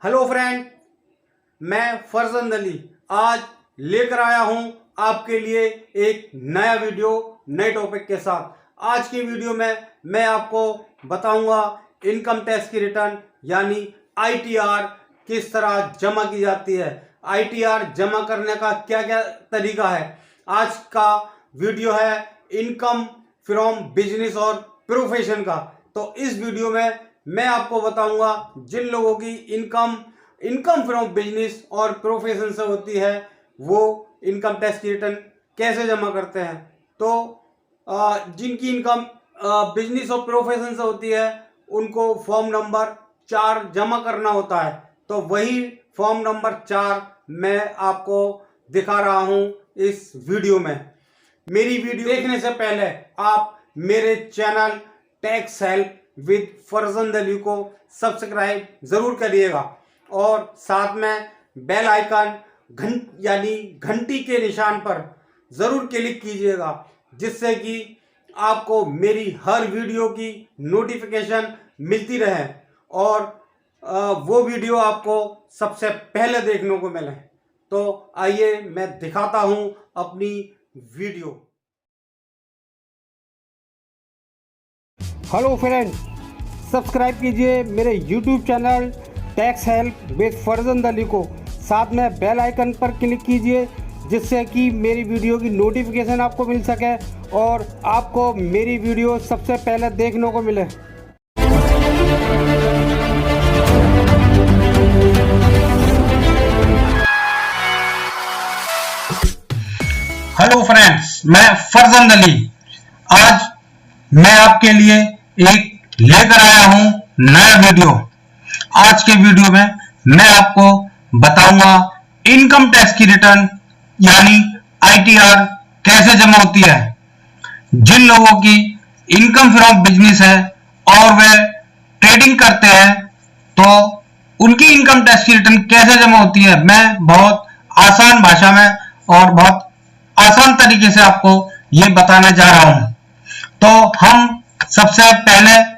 Hello friend, मैं फरजंद अली आज लेकर आया हूं आपके लिए एक नया वीडियो नए टॉपिक के साथ। आज की वीडियो में मैं आपको बताऊंगा इनकम टैक्स की रिटर्न यानी ITR किस तरह जमा की जाती है। ITR जमा करने का क्या क्या तरीका है। आज का वीडियो है इनकम फ्रॉम बिजनेस और प्रोफेशन का। तो इस वीडियो में मैं आपको बताऊंगा जिन लोगों की इनकम फ्रॉम बिजनेस और प्रोफेशन से होती है वो इनकम टैक्स की रिटर्न कैसे जमा करते हैं। तो जिनकी इनकम बिजनेस और प्रोफेशन से होती है उनको फॉर्म नंबर 4 जमा करना होता है। तो वही फॉर्म नंबर 4 मैं आपको दिखा रहा हूं इस वीडियो में। मेरी वीडियो देखने से पहले आप मेरे channel tax help with Farzand Ali को सब्सक्राइब जरूर करिएगा और साथ में बेल आइकन यानी घंटी के निशान पर जरूर क्लिक कीजिएगा, जिससे कि आपको मेरी हर वीडियो की नोटिफिकेशन मिलती रहे और वो वीडियो आपको सबसे पहले देखने को मिले। तो आइए मैं दिखाता हूं अपनी वीडियो। हेलो फ्रेंड, सब्सक्राइब कीजिए मेरे YouTube channel tax help with Farzand Ali को, साथ में बेल आइकन पर क्लिक कीजिए जिससे कि मेरी वीडियो की नोटिफिकेशन आपको मिल सके और आपको मेरी वीडियो सबसे पहले देखने को मिले। हेलो फ्रेंड्स, मैं फरजंद अली आज मैं आपके लिए एक लेकर आया हूं नया वीडियो। आज के वीडियो में मैं आपको बताऊंगा इनकम टैक्स की रिटर्न यानी ITR कैसे जमा होती है। जिन लोगों की इनकम फ्रॉम बिजनेस है और वे ट्रेडिंग करते हैं तो उनकी इनकम टैक्स की रिटर्न कैसे जमा होती है, मैं बहुत आसान भाषा में और बहुत आसान तरीके से आपको ये बताने जा रहा हूं। तो हम सबसे पहले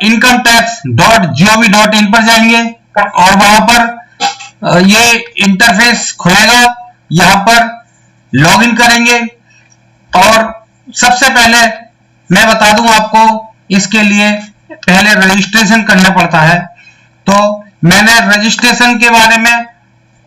incometax.gov.in पर जाएंगे और वहां पर ये इंटरफेस खुलेगा। यहां पर लॉगिन करेंगे और सबसे पहले मैं बता दूं आपको इसके लिए पहले रजिस्ट्रेशन करना पड़ता है। तो मैंने रजिस्ट्रेशन के बारे में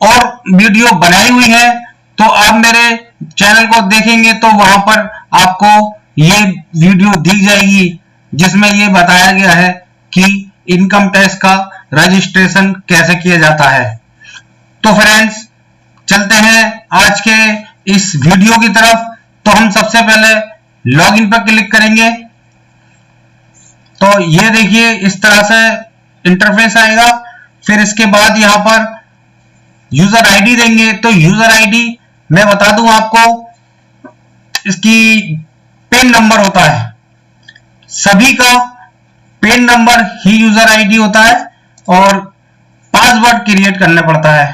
और वीडियो बनाई हुई है, तो आप मेरे चैनल को देखेंगे तो वहां पर आपको ये वीडियो दी जाएगी जिसमें ये बताया गया है कि इनकम टैक्स का रजिस्ट्रेशन कैसे किया जाता है। तो फ्रेंड्स चलते हैं आज के इस वीडियो की तरफ। तो हम सबसे पहले लॉगिन पर क्लिक करेंगे तो ये देखिए इस तरह से इंटरफेस आएगा। फिर इसके बाद यहां पर यूजर आईडी देंगे। तो यूजर आईडी मैं बता दूं आपको, इसकी पेन नंबर होता है, सभी का पेन नंबर ही यूजर आईडी होता है और पासवर्ड क्रिएट करना पड़ता है।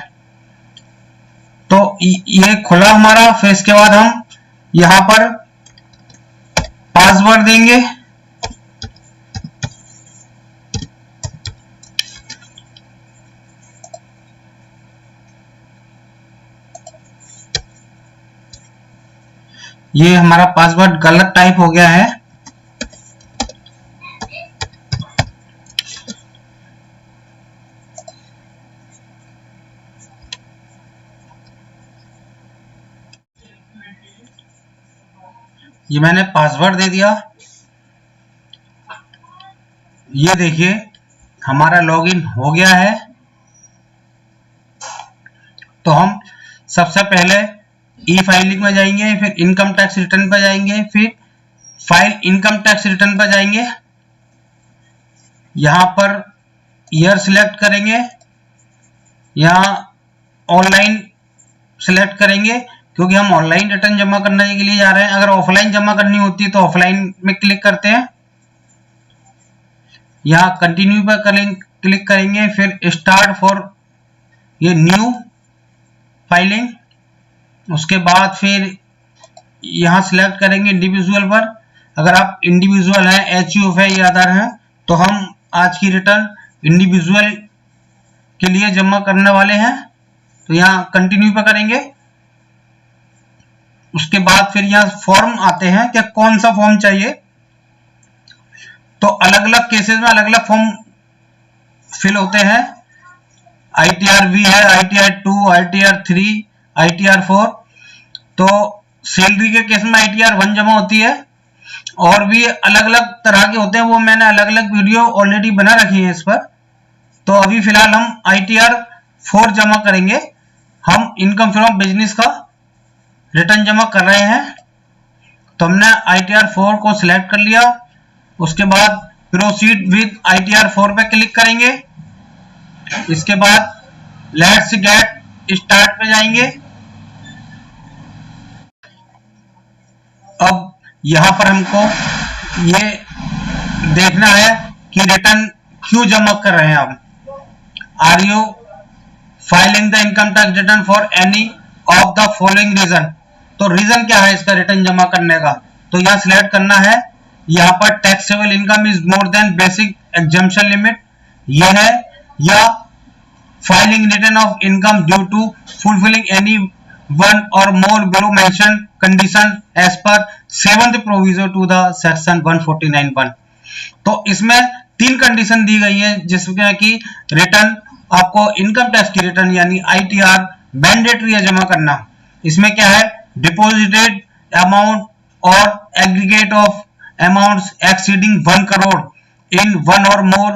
तो ये खुला हमारा। फिर इसके बाद हम यहां पर पासवर्ड देंगे। ये हमारा पासवर्ड गलत टाइप हो गया है। ये मैंने पासवर्ड दे दिया। ये देखिए हमारा लॉगिन हो गया है। तो हम सबसे पहले ई फाइलिंग में जाएंगे, फिर इनकम टैक्स रिटर्न पर जाएंगे, फिर फाइल इनकम टैक्स रिटर्न पर जाएंगे। यहां पर ईयर सिलेक्ट करेंगे, यहां ऑनलाइन सिलेक्ट करेंगे क्योंकि हम ऑनलाइन रिटर्न जमा करने के लिए जा रहे हैं। अगर ऑफलाइन जमा करनी होती है तो ऑफलाइन में क्लिक करते हैं। यहां कंटिन्यू पर क्लिक करेंगे, फिर स्टार्ट फॉर ये न्यू फाइलिंग। उसके बाद फिर यहां सिलेक्ट करेंगे इंडिविजुअल पर। अगर आप इंडिविजुअल हैं, HUF है या अदर हैं, तो हम आज की रिटर्न इंडिविजुअल के लिए जमा करने वाले हैं, तो यहाँ कंटिन्यू पे करेंगे। उसके बाद फिर यहाँ फॉर्म आते हैं कि कौन सा फॉर्म चाहिए, तो अलग अलग केसेस में अलग अलग फॉर्म फिल होते हैं। ITR भी है, ITR 2, ITR 3, ITR 4। तो सैलरी के केस में ITR 1 जमा होती है, और भी अलग अलग तरह के होते हैं, वो मैंने अलग अलग वीडियो ऑलरेडी बना रखी है इस पर। तो अभी फिलहाल हम ITR 4 जमा करेंगे। हम इनकम फ्रॉम बिजनेस का रिटर्न जमा कर रहे हैं, तो हमने ITR 4 को सिलेक्ट कर लिया। उसके बाद प्रोसीड विद ITR 4 पे क्लिक करेंगे। इसके बाद लेट्स गेट स्टार्ट पे जाएंगे। अब यहां पर हमको ये देखना है कि रिटर्न क्यों जमा कर रहे हैं हम। Are you filing the income tax return for any of the following reason. तो रीजन क्या है इसका रिटर्न जमा करने का, तो यहां सिलेक्ट करना है। यहां पर taxable income is more than basic exemption limit, यह है, या filing return of income due to fulfilling any one or more below mention condition as per 7th provision to the section 149(1). तो इसमें 3 कंडीशन दी गई है, जिसमें कि रिटर्न आपको इनकम टैक्स की रिटर्न यानी ITR मैंडेटरी है जमा करना। इसमें क्या है, deposited amount or aggregate of amounts exceeding 1 crore in 1 or more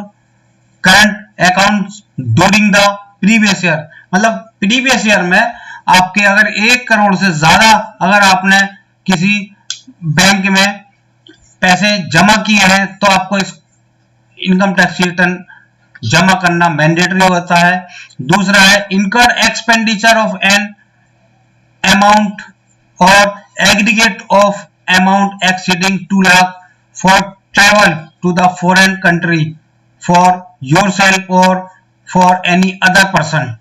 current accounts during the previous year. मतलब प्रीवियस ईयर में आपके अगर 1 करोड़ से ज्यादा अगर आपने किसी बैंक में पैसे जमा किए हैं, तो आपको इस इनकम टैक्स रिटर्न जमा करना मैंडेटरी होता है। दूसरा है incur expenditure of an amount or aggregate of amount exceeding 2 lakh for travel to the foreign country for yourself or for any other person.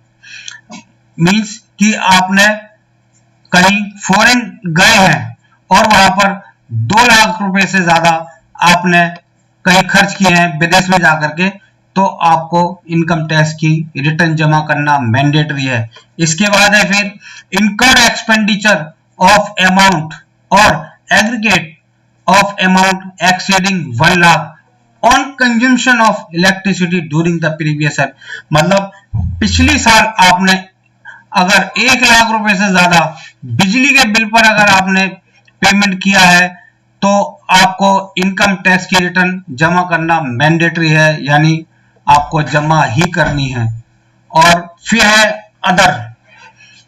Means कि आपने कहीं फॉरेन गए हैं और वहां पर 2 लाख रुपए से ज्यादा आपने कहीं खर्च किए हैं विदेश में जाकर के, तो आपको इनकम टैक्स की रिटर्न जमा करना मैंडेटरी है। इसके बाद है फिर incurred expenditure of amount or aggregate of amount exceeding 1 lakh on consumption of electricity during the previous year. मतलब पिछली साल आपने अगर 1 लाख रुपए से ज्यादा बिजली के बिल पर अगर आपने पेमेंट किया है, तो आपको इनकम टैक्स की रिटर्न जमा करना मैंडेटरी है, यानी आपको जमा ही करनी है। और फिर है अदर।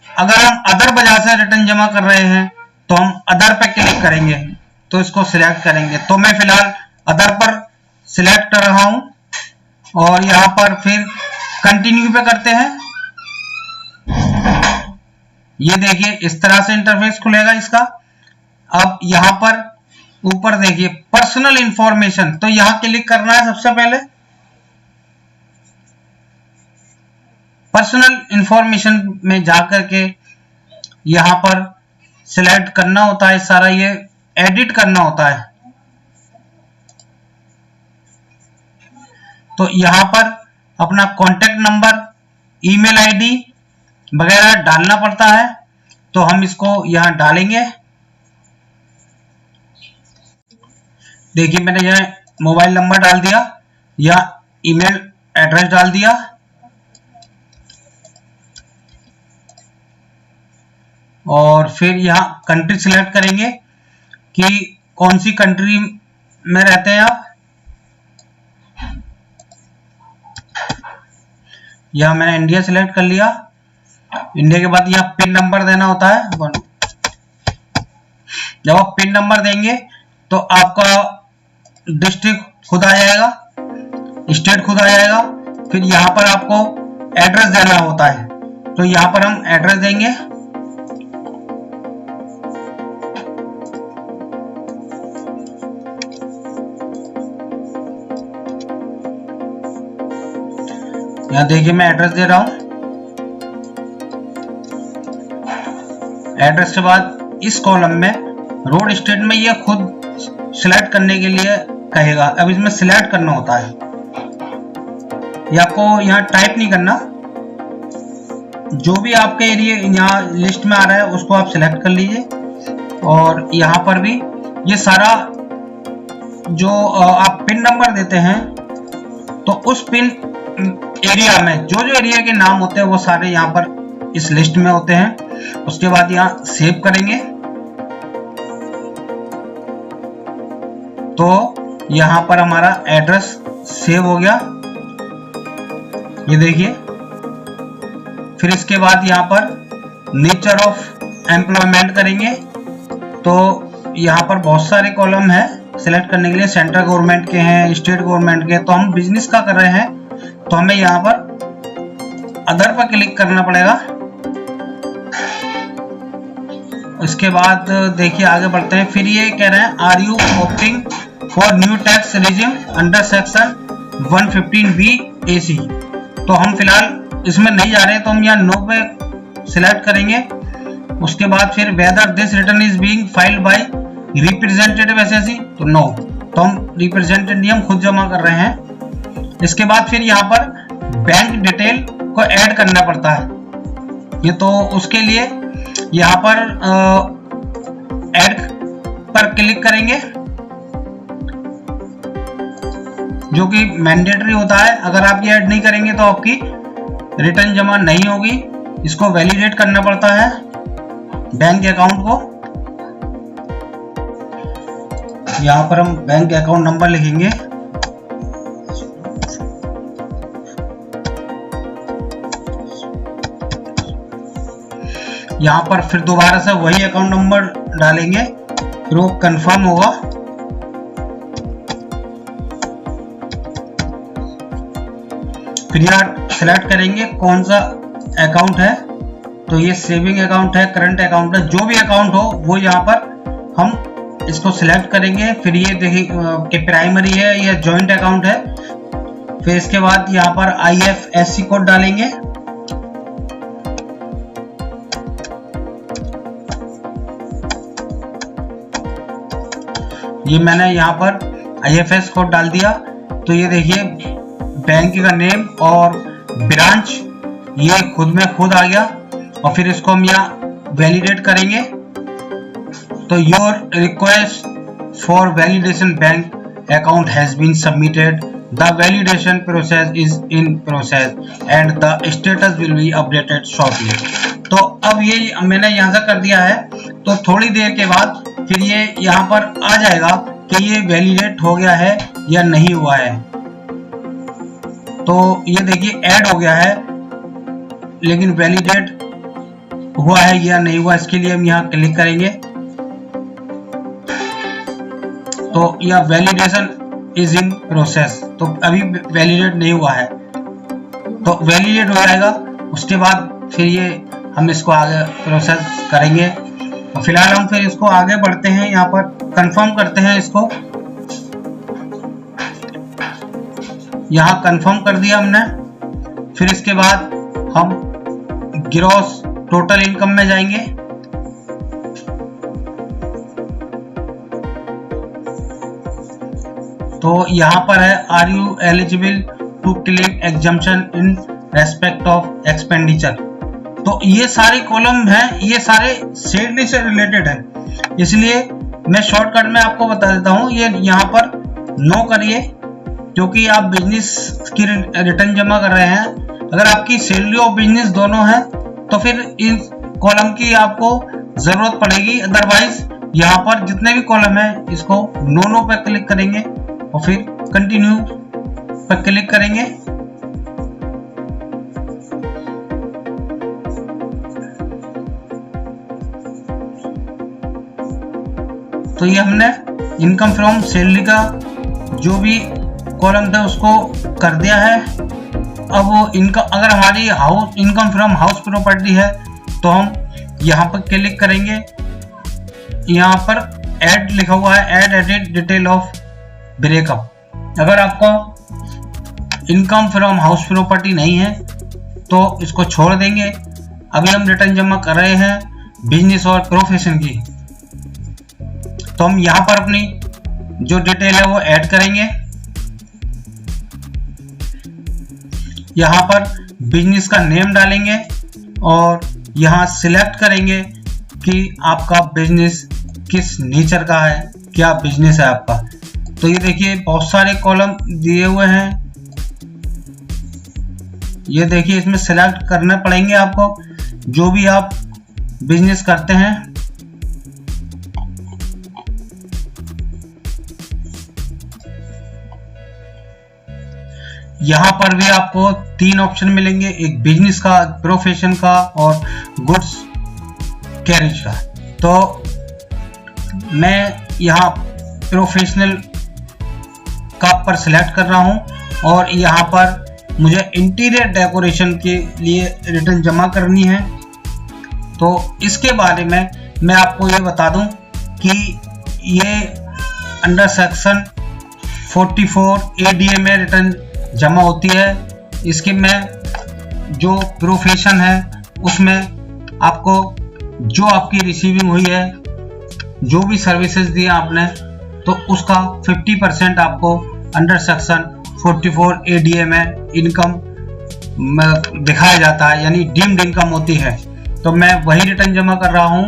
अगर हम अदर वजह से रिटर्न जमा कर रहे हैं, तो हम अदर पे क्लिक करेंगे, तो इसको सिलेक्ट करेंगे। तो मैं फिलहाल अदर पर सिलेक्ट कर रहा हूं, और यहां पर फिर कंटिन्यू पे करते हैं। ये देखिए इस तरह से इंटरफेस खुलेगा इसका। अब यहां पर ऊपर देखिए पर्सनल इंफॉर्मेशन, तो यहां क्लिक करना है सबसे पहले। पर्सनल इंफॉर्मेशन में जाकर के यहां पर सिलेक्ट करना होता है सारा, ये एडिट करना होता है। तो यहां पर अपना कॉन्टेक्ट नंबर, ईमेल आईडी वगैरह डालना पड़ता है, तो हम इसको यहां डालेंगे। देखिए मैंने यह मोबाइल नंबर डाल दिया या ईमेल एड्रेस डाल दिया। और फिर यहां कंट्री सिलेक्ट करेंगे कि कौन सी कंट्री में रहते हैं आप। यहां मैंने इंडिया सिलेक्ट कर लिया। इंडिया के बाद यहां पिन नंबर देना होता है। जब आप पिन नंबर देंगे तो आपका डिस्ट्रिक्ट खुद आ जाएगा, स्टेट खुद आ जाएगा। फिर यहां पर आपको एड्रेस देना होता है, तो यहां पर हम एड्रेस देंगे। यहां देखिए मैं एड्रेस दे रहा हूं। एड्रेस के बाद इस कॉलम में रोड स्टेट में ये खुद सिलेक्ट करने के लिए कहेगा। अब इसमें सिलेक्ट करना होता है, ये आपको यहाँ टाइप नहीं करना, जो भी आपके एरिया यहाँ लिस्ट में आ रहा है उसको आप सिलेक्ट कर लीजिए। और यहाँ पर भी ये सारा जो आप पिन नंबर देते हैं तो उस पिन एरिया में जो जो एरिया के नाम होते हैं वो सारे यहाँ पर इस लिस्ट में होते हैं। उसके बाद यहाँ सेव करेंगे तो यहाँ पर हमारा एड्रेस सेव हो गया, ये देखिए। फिर इसके बाद यहाँ पर नेचर ऑफ एम्प्लॉयमेंट करेंगे तो यहाँ पर बहुत सारे कॉलम है सिलेक्ट करने के लिए, सेंट्रल गवर्नमेंट के हैं, स्टेट गवर्नमेंट के। तो हम बिजनेस का कर रहे हैं तो हमें यहाँ पर अदर पर क्लिक करना पड़ेगा। इसके बाद देखिए आगे बढ़ते हैं। फिर ये कह रहे हैं are you opting for new tax regime under section 115B AC। तो हम फिलहाल इसमें नहीं जा रहे, तो हम यहाँ नो पे सिलेक्ट करेंगे। उसके बाद फिर whether this return is being filed by representative SSC, तो नो, तो हम रिप्रेजेंटेटिव हम खुद जमा कर रहे हैं। इसके बाद फिर यहाँ पर बैंक डिटेल को ऐड करना पड़ता है ये, तो उसके लिए यहाँ पर ऐड पर क्लिक करेंगे जो कि मैंडेटरी होता है। अगर आप ये ऐड नहीं करेंगे तो आपकी रिटर्न जमा नहीं होगी। इसको वैलिडेट करना पड़ता है बैंक अकाउंट को। यहाँ पर हम बैंक अकाउंट नंबर लिखेंगे, यहाँ पर फिर दोबारा से वही अकाउंट नंबर डालेंगे, फिर वो कंफर्म होगा। फिर यहाँ सेलेक्ट करेंगे कौन सा अकाउंट है, तो ये सेविंग अकाउंट है, करंट अकाउंट है, जो भी अकाउंट हो वो यहाँ पर हम इसको सिलेक्ट करेंगे। फिर ये देखिए कि प्राइमरी है या जॉइंट अकाउंट है। फिर इसके बाद यहाँ पर IFSC कोड डालेंगे। ये मैंने यहाँ पर IFS कोड डाल दिया। तो ये देखिए बैंक का नेम और ब्रांच ये खुद में खुद आ गया। और फिर इसको हम यहाँ वैलिडेट करेंगे। तो your request for validation bank account has been submitted, the validation process is in process and the status will be updated shortly. तो अब ये मैंने यहाँ से कर दिया है, तो थोड़ी देर के बाद फिर ये यहाँ पर आ जाएगा कि ये वैलिडेट हो गया है या नहीं हुआ है। तो ये देखिए ऐड हो गया है, लेकिन वैलिडेट हुआ है या नहीं हुआ, इसके लिए हम यहाँ क्लिक करेंगे। तो यह वैलिडेशन इज इन प्रोसेस, तो अभी वैलिडेट नहीं हुआ है, तो वैलिडेट हो जाएगा। उसके बाद फिर ये हम इसको आगे प्रोसेस करेंगे। तो फिलहाल हम फिर इसको आगे बढ़ते हैं, यहाँ पर कंफर्म करते हैं इसको। यहाँ कंफर्म कर दिया हमने। फिर इसके बाद हम ग्रॉस टोटल इनकम में जाएंगे। तो यहाँ पर है are you eligible to claim exemption in respect of expenditure. तो ये सारे कॉलम हैं, ये सारे सैलरी से रिलेटेड है, इसलिए मैं शॉर्टकट में आपको बता देता हूँ। ये यहाँ पर नो करिए, क्योंकि आप बिजनेस की रिटर्न जमा कर रहे हैं। अगर आपकी सैलरी और बिजनेस दोनों है तो फिर इन कॉलम की आपको जरूरत पड़ेगी। अदरवाइज यहाँ पर जितने भी कॉलम है इसको नो पर क्लिक करेंगे और फिर कंटिन्यू पर क्लिक करेंगे। तो ये हमने इनकम फ्रॉम सैलरी का जो भी कॉलम था उसको कर दिया है। अब वो इनकम, अगर हमारी house income from house property है तो हम यहाँ पर क्लिक करेंगे। यहाँ पर ऐड लिखा हुआ है, add edit detail of breakup. अगर आपको इनकम फ्रॉम हाउस प्रॉपर्टी नहीं है तो इसको छोड़ देंगे। अभी हम रिटर्न जमा कर रहे हैं बिजनेस और प्रोफेशन की, तो हम यहाँ पर अपनी जो डिटेल है वो ऐड करेंगे। यहाँ पर बिजनेस का नेम डालेंगे और यहाँ सिलेक्ट करेंगे कि आपका बिजनेस किस नेचर का है, क्या बिजनेस है आपका। तो ये देखिए बहुत सारे कॉलम दिए हुए हैं, ये देखिए इसमें सेलेक्ट करने पड़ेंगे आपको जो भी आप बिजनेस करते हैं। यहाँ पर भी आपको 3 ऑप्शन मिलेंगे, एक बिजनेस का, प्रोफेशन का और गुड्स कैरेज का। तो मैं यहाँ प्रोफेशनल का पर सिलेक्ट कर रहा हूँ और यहाँ पर मुझे इंटीरियर डेकोरेशन के लिए रिटर्न जमा करनी है। तो इसके बारे में मैं आपको ये बता दूं कि ये अंडर सेक्शन 44 ADA में रिटर्न जमा होती है। इसके में जो प्रोफेशन है उसमें आपको जो आपकी रिसीविंग हुई है, जो भी सर्विसेज दिया आपने, तो उसका 50% आपको अंडर सेक्शन 44 ADA में इनकम दिखाया जाता है, यानी डीम्ड इनकम होती है। तो मैं वही रिटर्न जमा कर रहा हूं।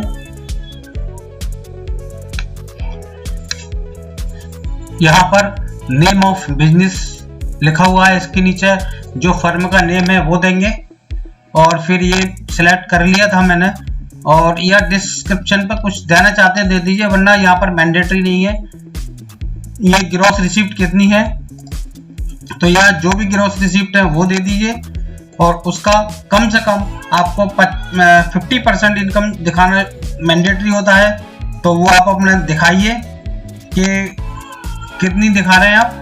यहाँ पर नेम ऑफ बिजनेस लिखा हुआ है, इसके नीचे जो फर्म का नेम है वो देंगे और फिर ये सिलेक्ट कर लिया था मैंने। और या डिस्क्रिप्शन पर कुछ देना चाहते हैं दे दीजिए, वरना यहाँ पर मैंडेटरी नहीं है। ये ग्रॉस रिसिप्ट कितनी है, तो यहाँ जो भी ग्रॉस रिसिप्ट है वो दे दीजिए और उसका कम से कम आपको 50% इनकम दिखाना मैंडेटरी होता है। तो वो आप अपना दिखाइए कि कितनी दिखा रहे हैं आप,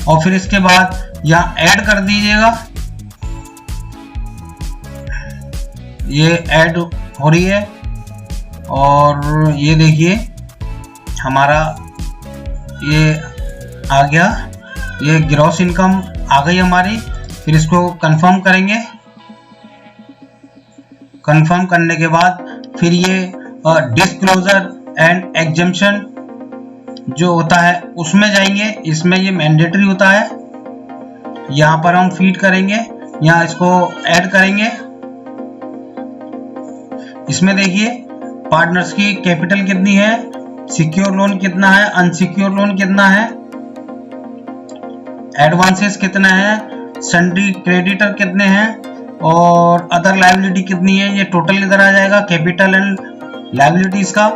और फिर इसके बाद यहाँ ऐड कर दीजिएगा। ये ऐड हो रही है और ये देखिए हमारा ये आ गया, ये ग्रॉस इनकम आ गई हमारी। फिर इसको कंफर्म करेंगे। कंफर्म करने के बाद फिर ये डिस्क्लोजर एंड एग्जम्पशन जो होता है उसमें जाएंगे। इसमें ये मैंडेटरी होता है, यहाँ पर हम फीड करेंगे, यहाँ इसको ऐड करेंगे। इसमें देखिए पार्टनर्स की कैपिटल कितनी है, सिक्योर लोन कितना है, अनसिक्योर लोन कितना है, एडवांसेस कितना है, सन्ड्री क्रेडिटर कितने हैं और अदर लायबिलिटी कितनी है। ये टोटल इधर आ जाएगा कैपिटल एंड लायबिलिटीज का।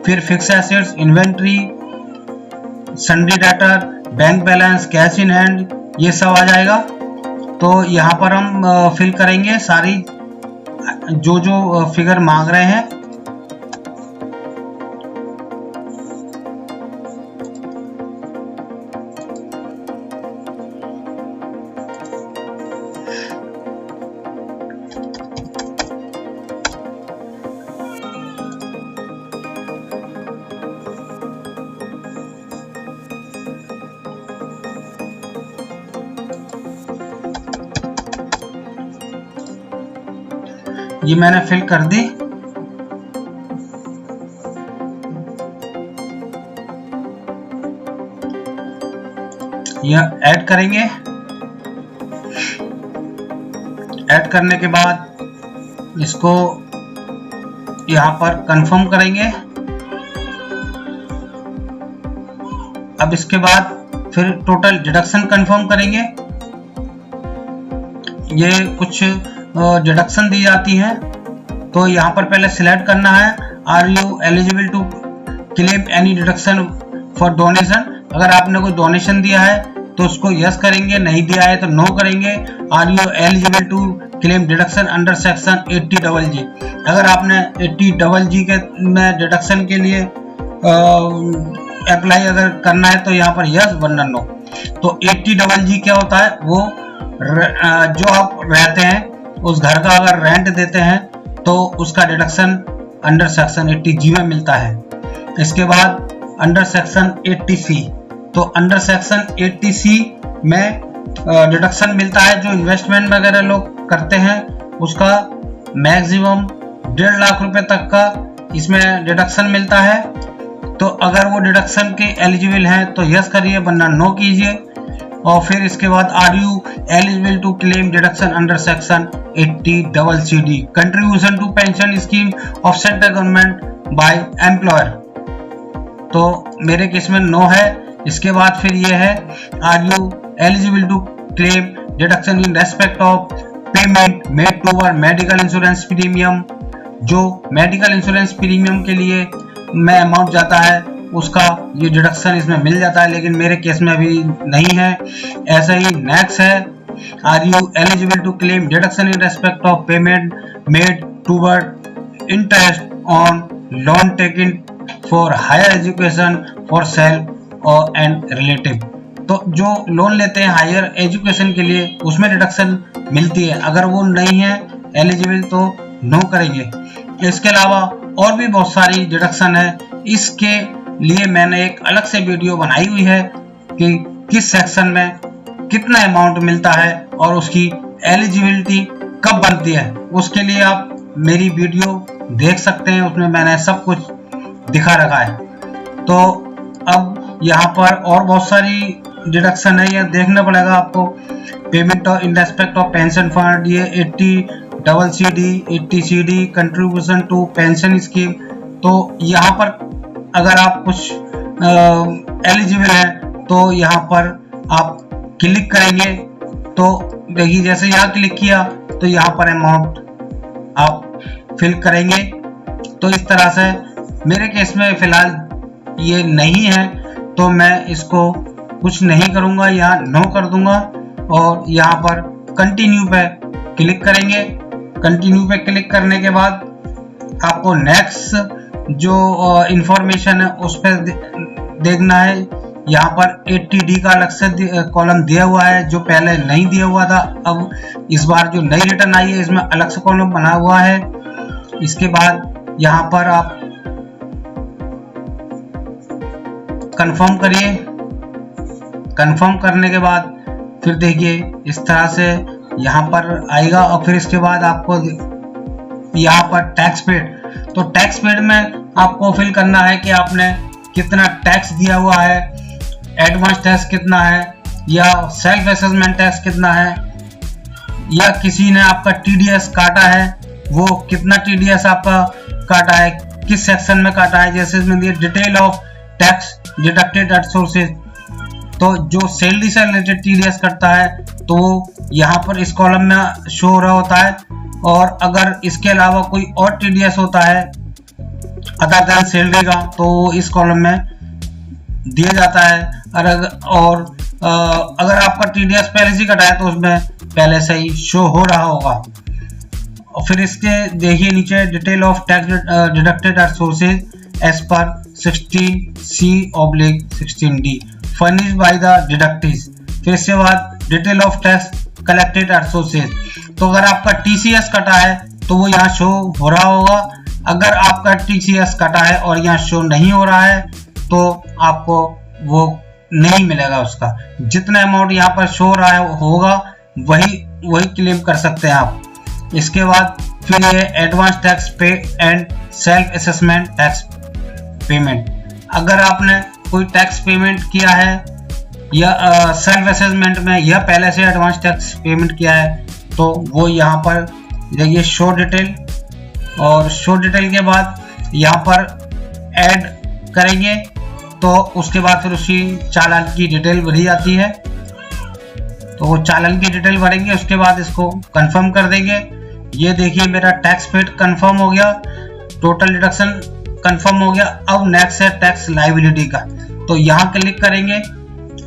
फिर fix assets, inventory, sundry debtor, bank balance, cash in hand, ये सब आ जाएगा। तो यहाँ पर हम फिल करेंगे सारी जो जो फिगर मांग रहे हैं। ये मैंने फिल कर दी। यह ऐड करेंगे। ऐड करने के बाद इसको यहां पर कंफर्म करेंगे। अब इसके बाद फिर टोटल डिडक्शन कंफर्म करेंगे। ये कुछ डिडक्शन दी जाती है, तो यहाँ पर पहले सिलेक्ट करना है are you eligible to claim any deduction for donation. अगर आपने कोई डोनेशन दिया है तो उसको यस करेंगे, नहीं दिया है तो नो करेंगे। Are you eligible to claim deduction under section 80GG। अगर आपने 80GG के में डिडक्शन के लिए अप्लाई अगर करना है तो यहाँ पर यस वरना नो। तो 80GG क्या होता है, वो जो आप रहते हैं उस घर का अगर रेंट देते हैं तो उसका डिडक्शन अंडर सेक्शन 80G में मिलता है। इसके बाद अंडर सेक्शन 80C, तो अंडर सेक्शन 80C में डिडक्शन मिलता है जो इन्वेस्टमेंट वगैरह लोग करते हैं, उसका मैक्सिमम 1.5 लाख रुपए तक का इसमें डिडक्शन मिलता है। तो अगर वो डिडक्शन के एलिजिबल हैं तो यस करिए वरना नो कीजिए। और फिर इसके बाद are you eligible to claim deduction under section 80CC contribution to pension scheme of central government by employer. तो मेरे केस में नो है। इसके बाद फिर ये है are you eligible to claim deduction in respect of payment made toward medical insurance premium. जो मेडिकल इंश्योरेंस प्रीमियम के लिए में अमाउंट जाता है उसका ये डिडक्शन इसमें मिल जाता है, लेकिन मेरे केस में अभी नहीं है। ऐसा ही नेक्स्ट है are you eligible to claim deduction in respect of payment made toward interest on loan taken for higher education for self और एंड रिलेटिव। तो जो लोन लेते हैं हायर एजुकेशन के लिए उसमें डिडक्शन मिलती है, अगर वो नहीं है एलिजिबल तो नो करेंगे। इसके अलावा और भी बहुत सारी डिडक्शन है, इसके लिए मैंने एक अलग से वीडियो बनाई हुई है कि किस सेक्शन में कितना अमाउंट मिलता है और उसकी एलिजिबिलिटी कब बनती है। उसके लिए आप मेरी वीडियो देख सकते हैं, उसमें मैंने सब कुछ दिखा रखा है। तो अब यहाँ पर और बहुत सारी डिडक्शन है, ये देखना पड़ेगा आपको। Payment in respect of pension fund, ये 80CC contribution to pension scheme. तो यहाँ पर अगर आप कुछ एलिजिबल है तो यहाँ पर आप क्लिक करेंगे तो देखिए जैसे यहाँ क्लिक किया तो यहाँ पर अमाउंट आप फिल करेंगे। तो इस तरह से मेरे केस में फिलहाल ये नहीं है तो मैं इसको कुछ नहीं करूँगा, यहाँ नो कर दूंगा और यहाँ पर कंटिन्यू पे क्लिक करेंगे। कंटिन्यू पे क्लिक करने के बाद आपको नेक्स्ट जो इंफॉर्मेशन है उस पर देखना है। यहाँ पर 80D का अलग से कॉलम दिया हुआ है जो पहले नहीं दिया हुआ था। अब इस बार जो नई रिटर्न आई है इसमें अलग से कॉलम बना हुआ है। इसके बाद यहाँ पर आप कंफर्म करिए। कंफर्म करने के बाद फिर देखिए इस तरह से यहाँ पर आएगा और फिर इसके बाद आपको यहाँ पर टैक्स पेड, तो टैक्स पेड में आपको फिल करना है कि आपने कितना टैक्स दिया हुआ है, एडवांस टैक्स कितना है या सेल्फ असेसमेंट टैक्स कितना है, या किसी ने आपका TDS काटा है वो कितना TDS आपका काटा है, किस सेक्शन में काटा है। जैसे इसमें दिया detail of tax deducted at sources, तो जो सैलरी से रिलेटेड TDS करता है तो वो यहाँ पर इस कॉलम में शो हो रहा होता है। और अगर इसके अलावा कोई और TDS होता है अदर देन सैलरी का तो इस कॉलम में दिया जाता है। अगर आपका TDS पहले से कटा है तो उसमें पहले से ही शो हो रहा होगा। और फिर इसके देखिए नीचे detail of tax deducted at sources as per 16C/16D furnished by the deductees. फिर इसके बाद detail of tax collected at sources, तो अगर आपका TCS कटा है तो वो यहाँ शो हो रहा होगा। अगर आपका TCS कटा है और यहाँ शो नहीं हो रहा है तो आपको वो नहीं मिलेगा। उसका जितना अमाउंट यहाँ पर शो हो रहा है होगा वही क्लेम कर सकते हैं आप। इसके बाद फिर ये एडवांस टैक्स पे and self assessment tax payment, अगर आपने कोई टैक्स पेमेंट किया है या सेल्फ असेसमेंट में या पहले से एडवांस टैक्स पेमेंट किया है तो वो यहाँ पर देखिए शो डिटेल, और शो डिटेल के बाद यहाँ पर ऐड करेंगे तो उसके बाद फिर उसी चालान की डिटेल भरी जाती है। तो वो चालान की डिटेल भरेंगे, उसके बाद इसको कंफर्म कर देंगे। ये देखिए मेरा टैक्स पेड कंफर्म हो गया, टोटल डिडक्शन कंफर्म हो गया। अब नेक्स्ट है टैक्स लायबिलिटी का, तो यहाँ क्लिक करेंगे,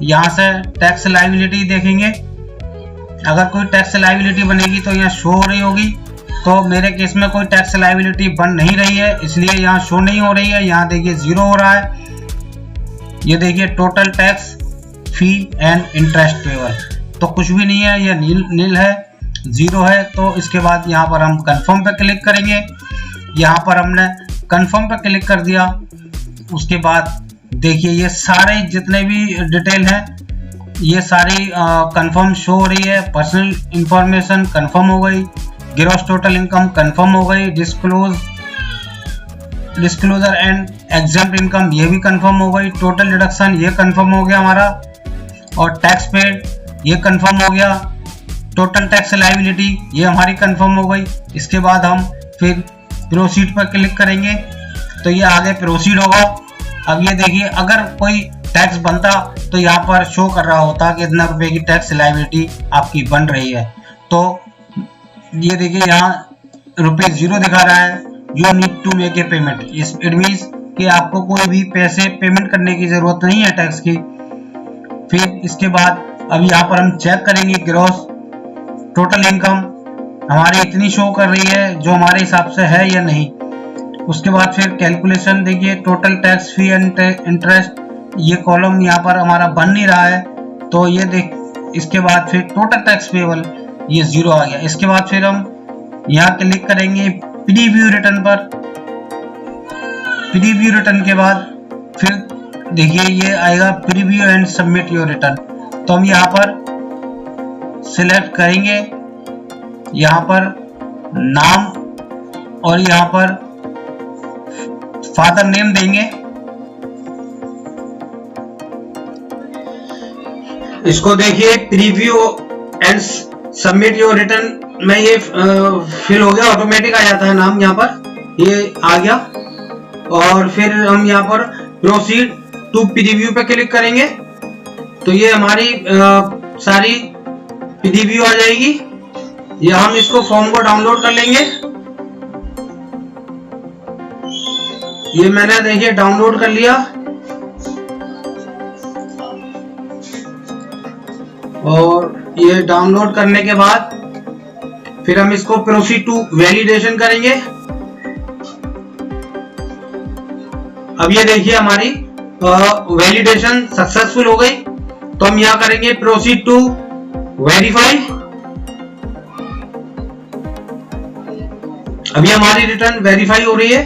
यहाँ से टैक्स लायबिलिटी देखेंगे। अगर कोई टैक्स लायबिलिटी बनेगी तो यहाँ शो हो रही होगी, तो मेरे केस में कोई टैक्स लायबिलिटी बन नहीं रही है इसलिए यहाँ शो नहीं हो रही है। यहाँ देखिए 0 हो रहा है। ये देखिए total tax fee and interest payable, तो कुछ भी नहीं है, ये नील है, 0 है। तो इसके बाद यहाँ पर हम कंफर्म पे क्लिक करेंगे। यहाँ पर हमने कंफर्म पे क्लिक कर दिया। उसके बाद देखिए ये सारे जितने भी डिटेल हैं ये सारी कंफर्म शो हो रही है। पर्सनल इंफॉर्मेशन कंफर्म हो गई, ग्रॉस टोटल इनकम कंफर्म हो गई, डिस्क्लोजर एंड एग्जम्प्ट इनकम ये भी कंफर्म हो गई, टोटल डिडक्शन ये कंफर्म हो गया हमारा। और टैक्स पेड ये कंफर्म हो गया। टोटल टैक्स लायबिलिटी ये हमारी कंफर्म हो गई। इसके बाद हम फिर प्रोसीड पर क्लिक करेंगे तो ये आगे प्रोसीड होगा। अब ये देखिए, अगर कोई टैक्स बनता तो यहाँ पर शो कर रहा होता कि इतना रुपए की टैक्स लायबिलिटी आपकी बन रही है। तो ये देखिए, यहाँ ₹0 दिखा रहा है, you need to make a payment. It means कि आपको कोई भी पैसे पेमेंट करने की जरूरत नहीं है टैक्स की। फिर इसके बाद अब यहाँ पर हम चेक करेंगे ग्रॉस टोटल इनकम हमारी इतनी शो कर रही है जो हमारे हिसाब से है या नहीं। उसके बाद फिर कैलकुलेशन देखिए, total tax fee and interest, ये कॉलम यहाँ पर हमारा बन नहीं रहा है तो ये देख। इसके बाद फिर टोटल टैक्स पेबल ये 0 आ गया। इसके बाद फिर हम यहाँ क्लिक करेंगे प्रीव्यू रिटर्न पर। प्रीव्यू रिटर्न के बाद फिर देखिए ये आएगा preview and submit your return. तो हम यहाँ पर सिलेक्ट करेंगे, यहाँ पर नाम और यहाँ पर फादर नेम देंगे। इसको देखिए preview and submit your return में ये फिल हो गया, ऑटोमेटिक आ जाता है नाम, यहाँ पर ये आ गया। और फिर हम यहाँ पर प्रोसीड टू प्रीव्यू पे क्लिक करेंगे तो ये हमारी सारी प्रीव्यू आ जाएगी। या हम इसको फॉर्म को डाउनलोड कर लेंगे। ये मैंने देखिए डाउनलोड कर लिया और ये डाउनलोड करने के बाद फिर हम इसको प्रोसीड टू वैलिडेशन करेंगे। अब ये देखिए हमारी वैलिडेशन सक्सेसफुल हो गई। तो हम यहाँ करेंगे प्रोसीड टू वेरीफाई। अभी हमारी रिटर्न वेरीफाई हो रही है।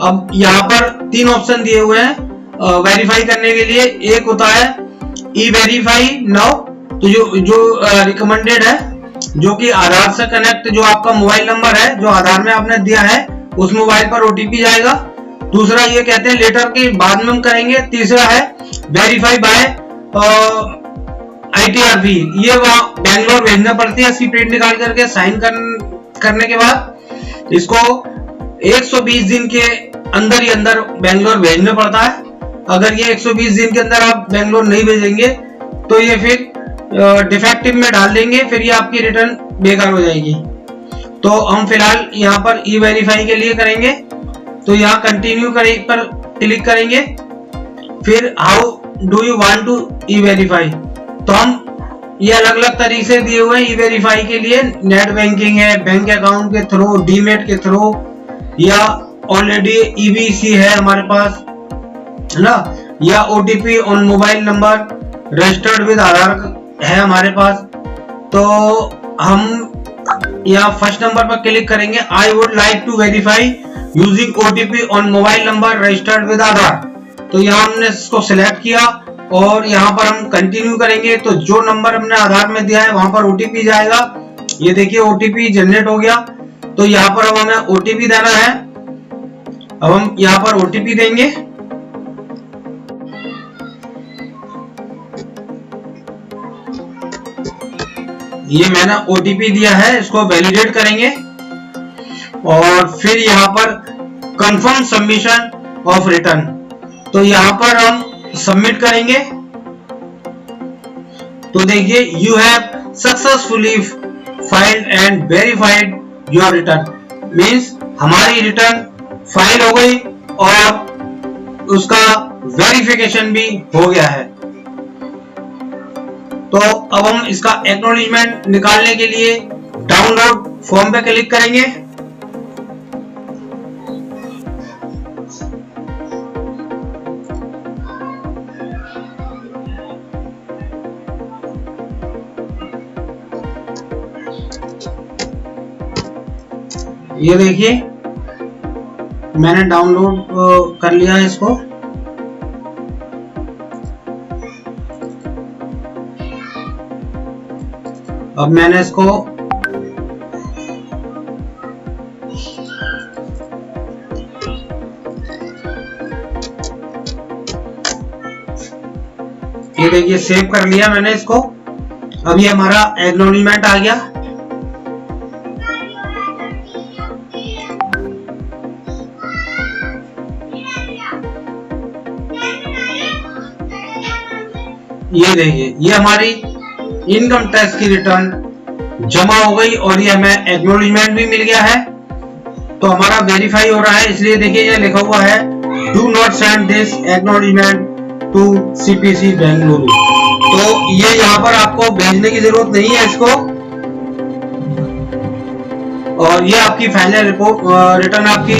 अब यहाँ पर 3 ऑप्शन दिए हुए हैं वेरीफाई करने के लिए। एक होता है ई वेरीफाई नाउ, तो जो रिकमेंडेड है, जो कि आधार से कनेक्ट, जो आपका मोबाइल नंबर है जो आधार में आपने दिया है उस मोबाइल पर ओटीपी जाएगा। दूसरा ये कहते हैं लेटर के बाद में हम करेंगे। तीसरा है वेरीफाई बाय ITRP, ये वहां बैंगलोर भेजना पड़ती है। इसकी प्रिंट निकाल करके साइन करने के बाद इसको 120 दिन के अंदर ही अंदर बैंगलोर भेजना पड़ता है। अगर ये 120 दिन के अंदर आप बैंगलोर नहीं भेजेंगे तो ये फिर डिफेक्टिव में डाल देंगे, फिर ये आपकी रिटर्न बेकार हो जाएगी। तो हम फिलहाल यहाँ पर ई वेरीफाई के लिए करेंगे तो यहाँ कंटिन्यू पर क्लिक करेंगे। फिर how do you want to e verify, तो हम ये अलग अलग तरीके से दिए हुए हैं ई वेरीफाई के लिए। नेट बैंकिंग है, बैंक अकाउंट के थ्रू, डीमेट के थ्रू, या ऑलरेडी EBC है हमारे पास, है ना, या OTP on mobile number registered with Aadhaar है हमारे पास। तो हम यहाँ फर्स्ट नंबर पर क्लिक करेंगे, I would like to verify using OTP on mobile number registered with Aadhaar. तो यहाँ हमने इसको सिलेक्ट किया और यहाँ पर हम कंटिन्यू करेंगे। तो जो नंबर हमने आधार में दिया है वहां पर OTP जाएगा। ये देखिए OTP जनरेट हो गया। तो यहाँ पर अब हमें OTP देना है। अब हम यहाँ पर OTP देंगे। ये मैंने OTP दिया है, इसको वैलिडेट करेंगे और फिर यहाँ पर कंफर्म सबमिशन ऑफ रिटर्न, तो यहाँ पर हम सबमिट करेंगे। तो देखिए you have successfully filed and verified your return, means हमारी रिटर्न फाइल हो गई और उसका वेरिफिकेशन भी हो गया है। तो अब हम इसका एक्नॉलेजमेंट निकालने के लिए डाउनलोड फॉर्म पे क्लिक करेंगे। ये देखिए मैंने डाउनलोड कर लिया है इसको। अब मैंने इसको ये देखिए सेव कर लिया मैंने इसको। अब ये हमारा एक्नॉलेजमेंट आ गया। ये देखिए ये हमारी इनकम टैक्स की रिटर्न जमा हो गई और ये हमें एक्नॉलेजमेंट भी मिल गया है। तो हमारा वेरीफाई हो रहा है, इसलिए देखिए ये लिखा हुआ है do not send this acknowledgement to CPC Bengaluru. तो ये यहाँ पर आपको भेजने की जरूरत नहीं है इसको। और ये आपकी फाइनल रिपोर्ट रिटर्न आपकी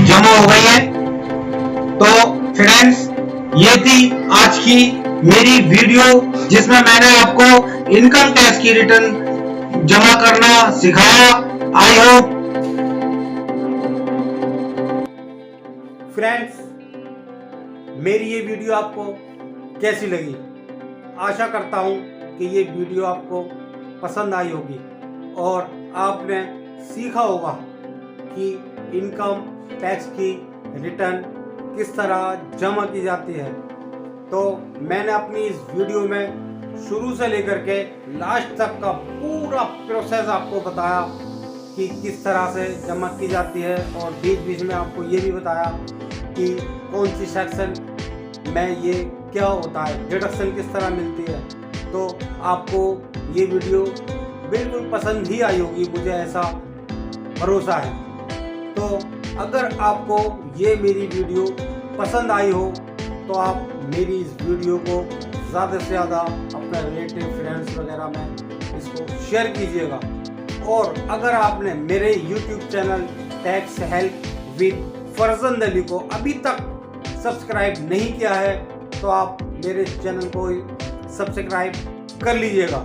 जमा हो गई है। तो फ्रेंड्स ये थी आज की मेरी वीडियो जिसमें मैंने आपको इनकम टैक्स की रिटर्न जमा करना सिखाया। आई होप फ्रेंड्स मेरी ये वीडियो आपको कैसी लगी। आशा करता हूँ कि ये वीडियो आपको पसंद आई होगी और आपने सीखा होगा कि इनकम टैक्स की रिटर्न किस तरह जमा की जाती है। तो मैंने अपनी इस वीडियो में शुरू से लेकर के लास्ट तक का पूरा प्रोसेस आपको बताया कि किस तरह से जमा की जाती है और बीच बीच में आपको ये भी बताया कि कौन सी सेक्शन में ये क्या होता है, डिडक्शन किस तरह मिलती है। तो आपको ये वीडियो बिल्कुल पसंद ही आई होगी, मुझे ऐसा भरोसा है। तो अगर आपको ये मेरी वीडियो पसंद आई हो तो आप मेरी इस वीडियो को ज़्यादा से ज़्यादा अपने रिलेटिव फ्रेंड्स वगैरह में इसको शेयर कीजिएगा। और अगर आपने मेरे YouTube channel tax help with Farzand Ali को अभी तक सब्सक्राइब नहीं किया है तो आप मेरे चैनल को सब्सक्राइब कर लीजिएगा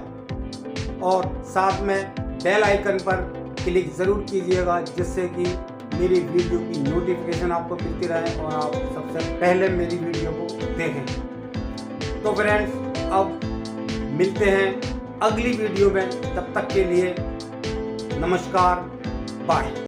और साथ में बेल आइकन पर क्लिक ज़रूर कीजिएगा जिससे कि मेरी वीडियो की नोटिफिकेशन आपको मिलती रहे और आप सबसे पहले मेरी वीडियो को देखें। तो फ्रेंड्स अब मिलते हैं अगली वीडियो में, तब तक के लिए नमस्कार, बाय।